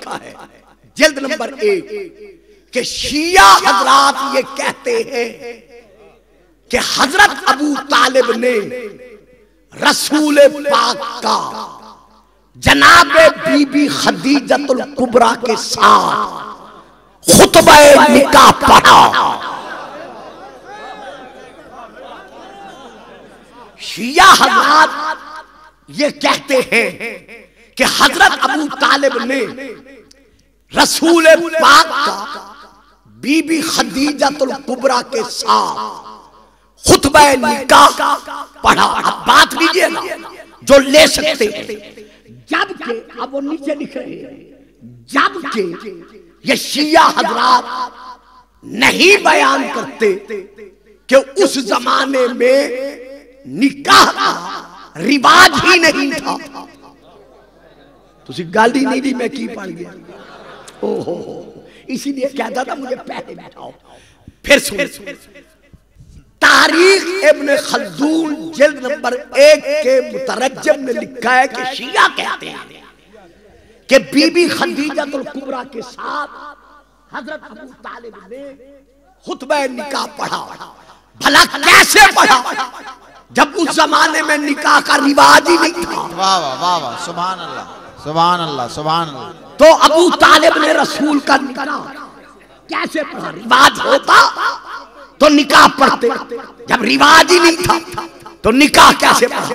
लिखा है जिल्द नंबर 1 कि शिया हजरात ये कहते हैं कि हजरत अबू तालिब ने रसूल पाक का जनाबे बीबी खदीजतुल कुबरा के साथ खुतबा निकाह पढ़ा। शिया हजरात ये कहते हैं कि हजरत अबू तालिब ने रसूल पाक का बीबी खदीजतुल कुबरा के साथ खुतबा निकाह पढ़ा। अब बात लीजिए ना जो ले सकते हैं, जबकि अब वो नीचे लिख रहे हैं, जबकि ये शिया हजरात नहीं बयान करते कि उस जमाने में निकाह का रिवाज ही नहीं था। तुसी गाली नहीं दी, मैं की पढ़ गया। ओहो, इसीलिए कहता था मुझे पहले बैठाओ। फिर सुन, तारीख इब्न खल्दून जिल्द नंबर 1 के मुतरज्जिम ने लिखा है कि शिया कहते हैं कि बीबी खदीजतुल कुबरा के साथ हजरत अबू तालिब ने खुतबा निकाह पढ़ा। भला कैसे पढ़ा जब उस जमाने में निकाह का रिवाज ही नहीं था। वाह वाह वाह वाह, सुभान अल्लाह सुभान अल्लाह सुभान अल्लाह। तो अबू तालिब ने रसूल का निकाह कैसे पढ़ा? रिवाज होता तो निकाह पढ़ते, जब रिवाज ही नहीं था तो निकाह कैसे पढ़ा?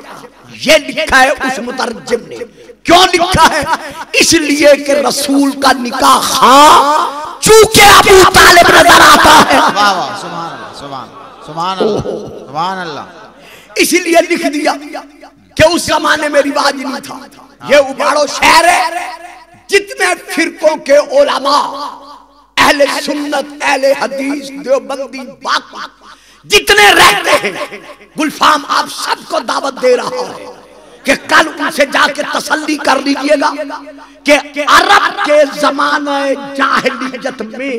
ये लिखा है उस मुतरज्जिम ने। क्यों लिखा है? इसलिए कि रसूल का निकाह हाँ चूंकि अबू तालिब नजर आता है। वाह वाह, सुभान अल्लाह सुभान अल्लाह सुभान अल्लाह। इसलिए लिख दिया कि उस जमाने में रिवाज नहीं था। ये उबाड़ो शहर है, जितने फिरकों के उलमा, अहले सुन्नत, अहले हदीस, देवबंदी, बाकी जितने रहते हैं, गुलफाम आप सबको दावत दे रहा है कि कल उनसे जाके तसल्ली कर लीजिएगा कि अरब के जमाने जाहिलियत में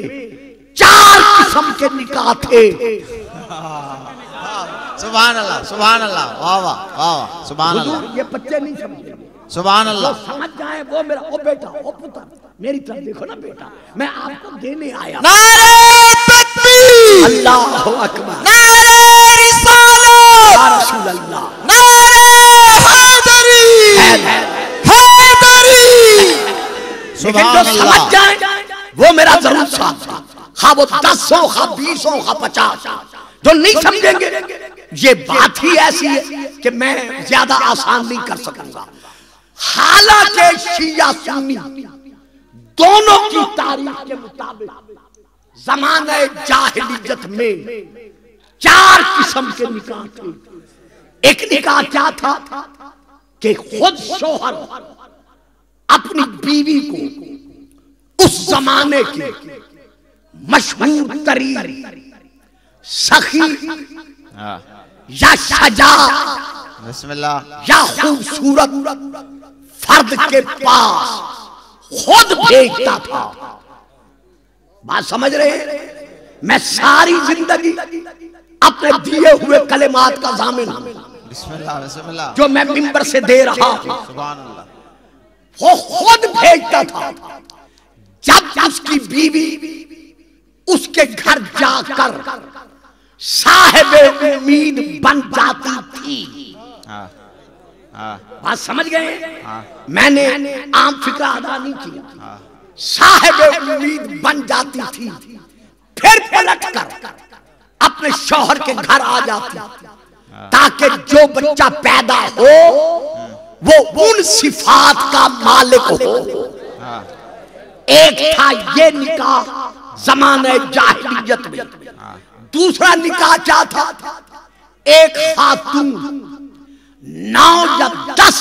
4 किस्म के निकाह थे। सुभान अल्लाह सुभान अल्लाह, वाह वाह वाह वाह, सुभान अल्लाह। ये बच्चे नहीं समझे, सुभान अल्लाह। समझ जाए वो मेरा ओ बेटा ओ पुत्र, मेरी तरफ देखो ना बेटा, मैं आपको देने आया। नारे तकबीर, अल्लाहु अकबर, नारे रिसालत, या रसूल अल्लाह, नारे हैदरी हैदरी। सुभान अल्लाह। समझ जाए वो मेरा जरूर साथ था, खा वो 10 हो, खा 20 हो, खा 50। जो नहीं समझेंगे, ये बात ही ऐसी है कि मैं ज्यादा आसान नहीं कर सकूंगा। हालांकि शिया सुन्नी दोनों की तारीख के मुताबिक ज़माने जाहिलियत में 4 किस्म के निकाह थे। एक निकाह क्या था कि खुद शोहर अपनी बीवी को उस जमाने की मशहूर तरीन सखी या सजा बिस्मिल्लाह या खूबसूरत फर्द के पास खुद भेजता था। बात समझ रहे हैं? मैं सारी जिंदगी अपने दिए हुए कलेमात का जामिन हूं, बिस्मिल्लाह बिस्मिल्लाह, जो मैं मिंबर से दे रहा हूं। सुभान अल्लाह। वो खुद भेजता था। जब उसकी बीवी उसके घर जाकर साहिबे उम्मीद बन जाती थी। हाँ हाँ, बात समझ गए? हाँ। मैंने आम फिक्र अदा नहीं किया। साहिबे उम्मीद बन जाती थी, फिर पलट कर अपने शौहर के घर आ जाती, ताकि जो बच्चा पैदा हो वो उन सिफात का मालिक हो। एक था ये निकाह ज़माने जाहिलियत में। दूसरा निकाह क्या था? एक खातून 9 या 10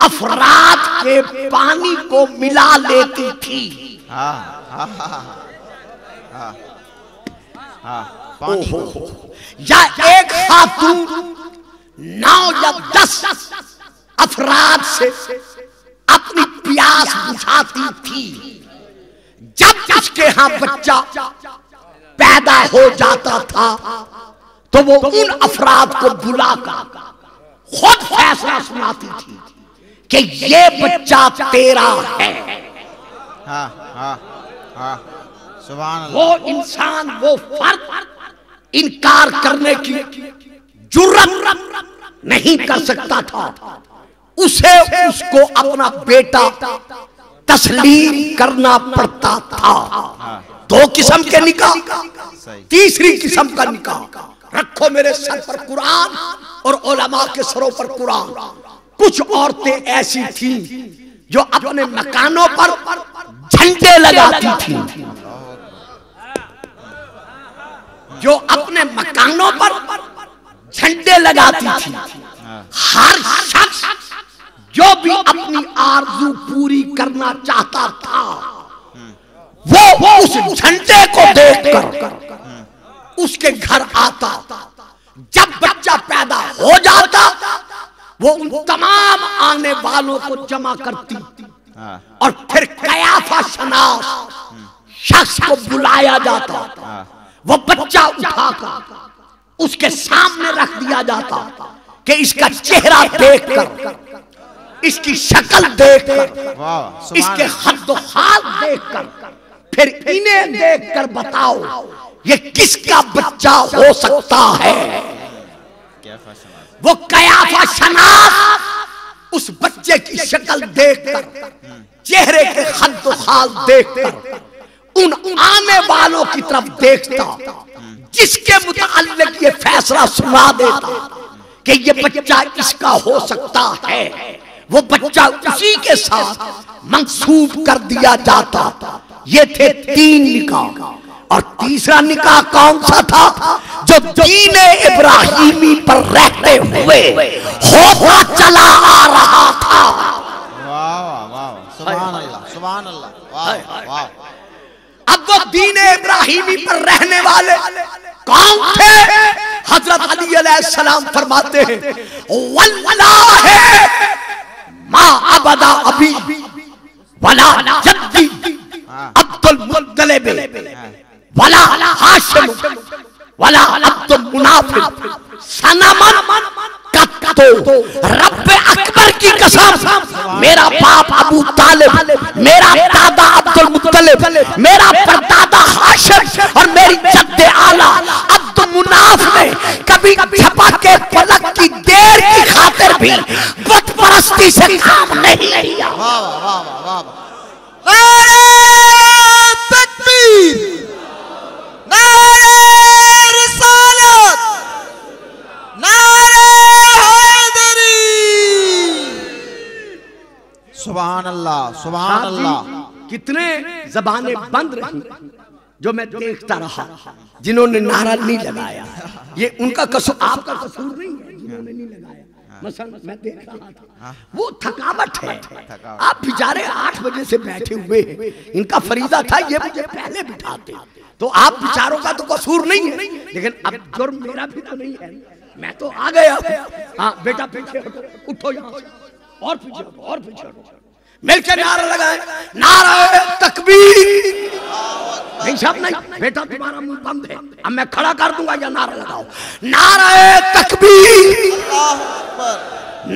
अफराद के पानी को मिला लेती थी। पानी या एक खातून 9 या 10 अफराद से अपनी प्यास बुझाती थी। जब उसके यहाँ बच्चा पैदा हो जाता था तो वो उन अफराद को बुलाकर खुद फैसला सुनाती थी कि ये बच्चा तेरा है। हाँ हाँ हाँ सुभान अल्लाह। वो इंसान, वो फर्द इनकार करने की जुर्रत नहीं कर सकता था। उसे उसको अपना बेटा तस्लीम करना पड़ता था। दो किस्म के निकाह, तीसरी किस्म का निकाह। रखो मेरे सर पर कुरान और उलमा के सरों पर कुरान। कुछ औरतें ऐसी थीं जो अपने मकानों पर झंडे लगाती थीं, जो अपने मकानों पर झंडे लगाती थी। हर शख्स जो भी अपनी आरज़ू पूरी करना चाहता था, वो उस झंडे को देखकर उसके घर आता। जब बच्चा पैदा हो जाता, वो उन तमाम आने वालों को जमा करती और फिर कयाफा शनास शख्स को बुलाया जाता। वो बच्चा उठाकर उसके सामने रख दिया जाता कि इसका चेहरा देखकर, इसकी शक्ल देखकर, इसके हद हाल देखकर, फिर इन्हें देखकर बताओ ये किसका बच्चा हो सकता है। वो कयाफा शनास उस बच्चे की शक्ल देखकर, चेहरे के हद हाल देखकर उन आने वालों की तरफ देखता, जिसके मुताल्लिक ये फैसला सुना देता कि ये बच्चा इसका हो सकता है। वो बच्चा उसी के साथ मंसूब कर दिया जाता। ये थे 3 निकाह। और तीसरा निकाह कौन सा था? जो दीन इब्राहिमी पर रहते हुए होता चला आ रहा था। वाह वाह सुभान अल्लाह सुभान अल्लाह वाह वाह। अब वो दीन इब्राहिमी पर रहने वाले कौन थे? हजरत अली अलैहिस्सलाम फरमाते हैं, वल्लाहि मा अबदा अबी वला जद्दी अब्दुल मुत्तलिब वला हाशिम वला अब्दुल मुनाफिर सनमन कत्तो रब्बे अकबर की कसम, मेरा बाप अबू तालिब, मेरा दादा अब्दुल मुत्तलिब, मेरा परदादा हाशिम और मेरी जद्दे आला अब्दुल मुनाफ ने कभी छपा के पलक की देर की खातिर भी बुत परस्ती से काम नहीं लिया। वाह वाह वाह वाह। नारे तकबीर, नारे रिसालत, नारे हैदरी। सुभान अल्लाह सुभान अल्लाह। कितने जबानें बंद रही जो मैं देखता रहा, जिन्होंने नारा नहीं लगाया। ये उनका कसूर, आपका कसूर नहीं है जिन्होंने नहीं लगाया। मसलन मैं देख रहा था, वो थकावट है। आप बेचारे 8 बजे से बैठे हुए हैं, इनका फरीदा था ये मुझे पहले बिठाते, तो आप बेचारों का तो कसूर नहीं है। लेकिन अब जुर्म मेरा भी तो नहीं है, मैं तो आ गया। हाँ बेटा पीछे हटो, उठो यहाँ से, और पीछे हटो, और पीछे हटो। मिलकर नारा लगाए, नारा तकबीर। नहीं साहब नहीं, बेटा तुम्हारा मुंह बंद है, अब मैं खड़ा कर दूंगा या नारा लगाओ। नारा तकबीर,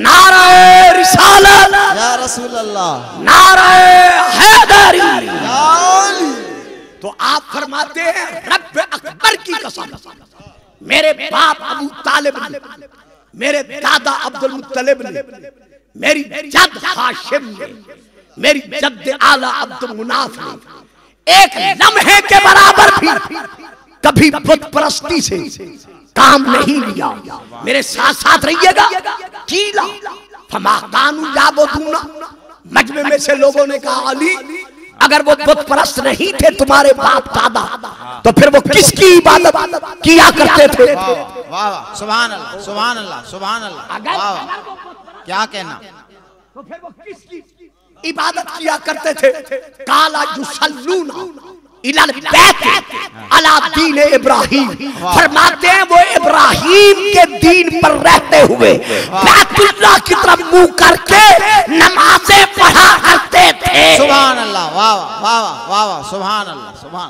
नारा रिसालत या रसूल अल्लाह, नारा हैदरी। तो आप फरमाते हैं रब अकबर की कसम, मेरे बाप अबू तालिब ने, मेरे दादा अब्दुल मुत्तलिब ने, मेरी जद हाशिम ने, मेरी जद आला अब्दुल मुनाफ ने एक लम्हे के बराबर भी कभी बुत परस्ती से काम नहीं लिया। मेरे साथ साथ रहिएगा। कीला फमा कानू याबुदूना, मजमे में से लोगों ने कहा अली अगर वो बुत परस्त नहीं थे तुम्हारे बाप दादा, तो फिर वो किसकी इबादत किया करते थे? वाह वाह सुभान अल्लाह सुभान अल्लाह सुभान अल्लाह। वाह क्या कहना। तो फिर वो किसकी इबादत किया करते थे? काला युसल्लूना इलल बैत अला दीन इब्राहिम। फरमाते हैं वो इब्राहिम के दीन पर रहते हुए बैतुल्लाह की तरफ मुंह करके नमाजें पढ़ा करते थे। सुभान अल्लाह वाह वाह वाह वाह सुभान अल्लाह सुभान।